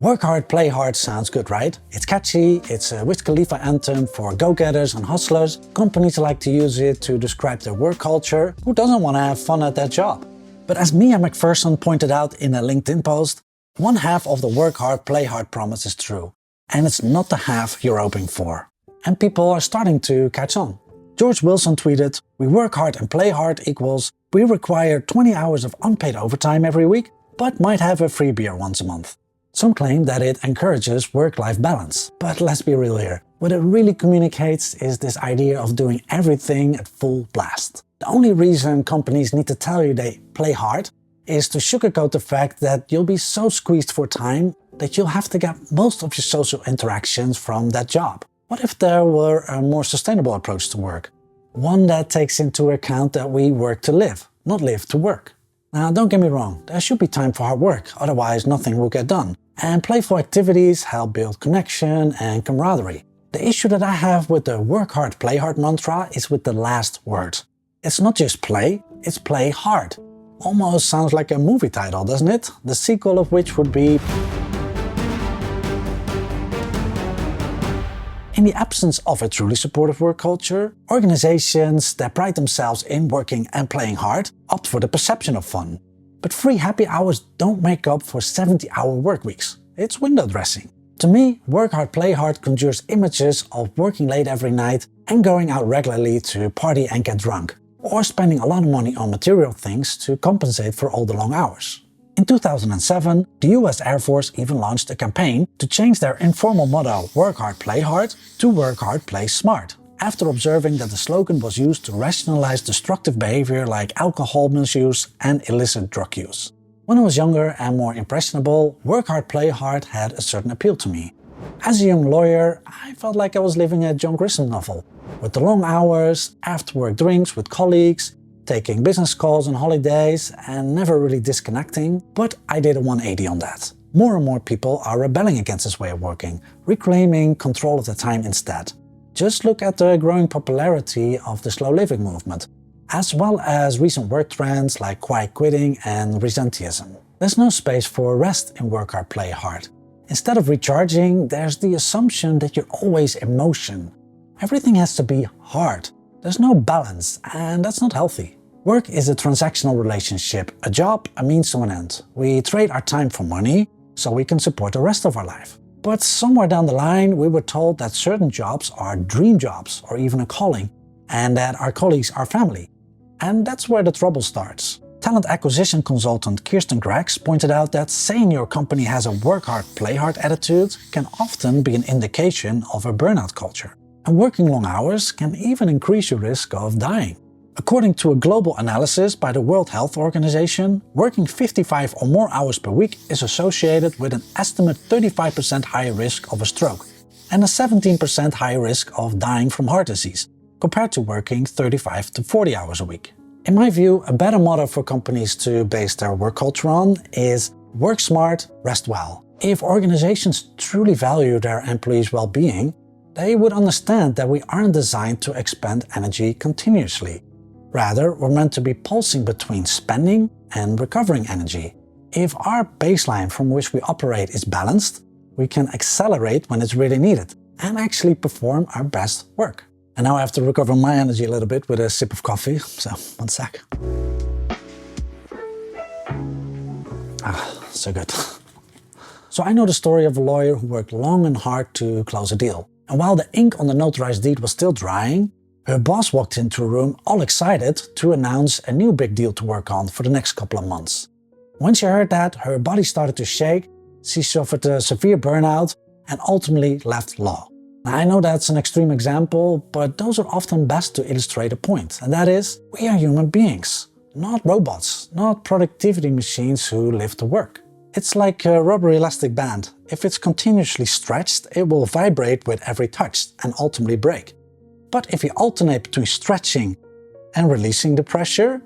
Work hard, play hard sounds good, right? It's catchy, it's a Wiz Khalifa anthem for go-getters and hustlers. Companies like to use it to describe their work culture. Who doesn't want to have fun at their job? But as Mia McPherson pointed out in a LinkedIn post, one half of the work hard, play hard promise is true. And it's not the half you're hoping for. And people are starting to catch on. George Wilson tweeted, "We work hard and play hard equals we require 20 hours of unpaid overtime every week, but might have a free beer once a month." Some claim that it encourages work-life balance, but let's be real here. What it really communicates is this idea of doing everything at full blast. The only reason companies need to tell you they play hard is to sugarcoat the fact that you'll be so squeezed for time that you'll have to get most of your social interactions from that job. What if there were a more sustainable approach to work? One that takes into account that we work to live, not live to work. Now, don't get me wrong, there should be time for hard work, otherwise nothing will get done. And playful activities help build connection and camaraderie. The issue that I have with the work hard, play hard mantra is with the last word. It's not just play, it's play hard. Almost sounds like a movie title, doesn't it? The sequel of which would be... In the absence of a truly supportive work culture, organizations that pride themselves in working and playing hard opt for the perception of fun. But free happy hours don't make up for 70-hour work weeks. It's window dressing. To me, work hard, play hard conjures images of working late every night and going out regularly to party and get drunk, or spending a lot of money on material things to compensate for all the long hours. In 2007, the US Air Force even launched a campaign to change their informal motto "Work hard, play hard" to "Work hard, play smart," after observing that the slogan was used to rationalize destructive behavior like alcohol misuse and illicit drug use. When I was younger and more impressionable, work hard, play hard had a certain appeal to me. As a young lawyer, I felt like I was living a John Grisham novel, with the long hours, after-work drinks with colleagues, taking business calls on holidays and never really disconnecting, but I did a 180 on that. More and more people are rebelling against this way of working, reclaiming control of their time instead. Just look at the growing popularity of the slow living movement, as well as recent work trends like quiet quitting and presenteeism. There's no space for rest in work hard, play hard. Instead of recharging, there's the assumption that you're always in motion. Everything has to be hard. There's no balance, and that's not healthy. Work is a transactional relationship, a job, a means to an end. We trade our time for money, so we can support the rest of our life. But somewhere down the line, we were told that certain jobs are dream jobs, or even a calling, and that our colleagues are family. And that's where the trouble starts. Talent acquisition consultant Kirsten Gregs pointed out that saying your company has a work hard, play hard attitude can often be an indication of a burnout culture. And working long hours can even increase your risk of dying. According to a global analysis by the World Health Organization, working 55 or more hours per week is associated with an estimate 35% higher risk of a stroke and a 17% higher risk of dying from heart disease, compared to working 35 to 40 hours a week. In my view, a better motto for companies to base their work culture on is work smart, rest well. If organizations truly value their employees' well-being, they would understand that we aren't designed to expend energy continuously. Rather, we're meant to be pulsing between spending and recovering energy. If our baseline from which we operate is balanced, we can accelerate when it's really needed and actually perform our best work. And now I have to recover my energy a little bit with a sip of coffee, so one sec. So good. So I know the story of a lawyer who worked long and hard to close a deal. And while the ink on the notarized deed was still drying, her boss walked into a room all excited to announce a new big deal to work on for the next couple of months. When she heard that, her body started to shake, she suffered a severe burnout and ultimately left law. Now, I know that's an extreme example, but those are often best to illustrate a point, and that is, we are human beings, not robots, not productivity machines who live to work. It's like a rubber elastic band. If it's continuously stretched, it will vibrate with every touch and ultimately break. But if you alternate between stretching and releasing the pressure,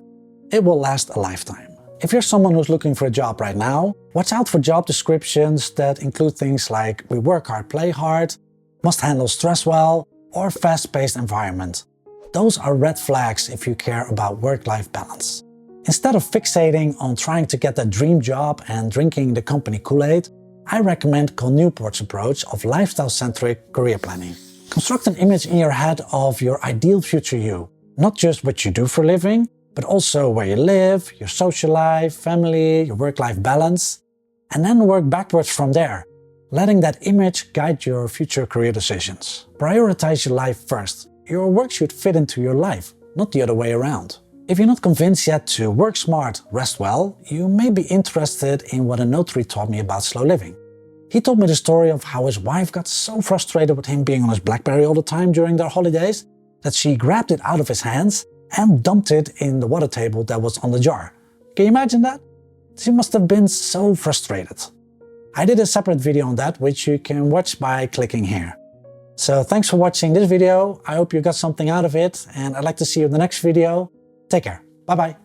it will last a lifetime. If you're someone who's looking for a job right now, watch out for job descriptions that include things like "we work hard, play hard," "must handle stress well," or "fast-paced environment." Those are red flags if you care about work-life balance. Instead of fixating on trying to get that dream job and drinking the company Kool-Aid, I recommend Cal Newport's approach of lifestyle-centric career planning. Construct an image in your head of your ideal future you, not just what you do for a living, but also where you live, your social life, family, your work-life balance, and then work backwards from there, letting that image guide your future career decisions. Prioritize your life first. Your work should fit into your life, not the other way around. If you're not convinced yet to work smart, rest well, you may be interested in what a notary taught me about slow living. He told me the story of how his wife got so frustrated with him being on his BlackBerry all the time during their holidays that she grabbed it out of his hands and dumped it in the water table that was on the jar. Can you imagine that? She must have been so frustrated. I did a separate video on that, which you can watch by clicking here. So thanks for watching this video. I hope you got something out of it, and I'd like to see you in the next video. Take care. Bye bye.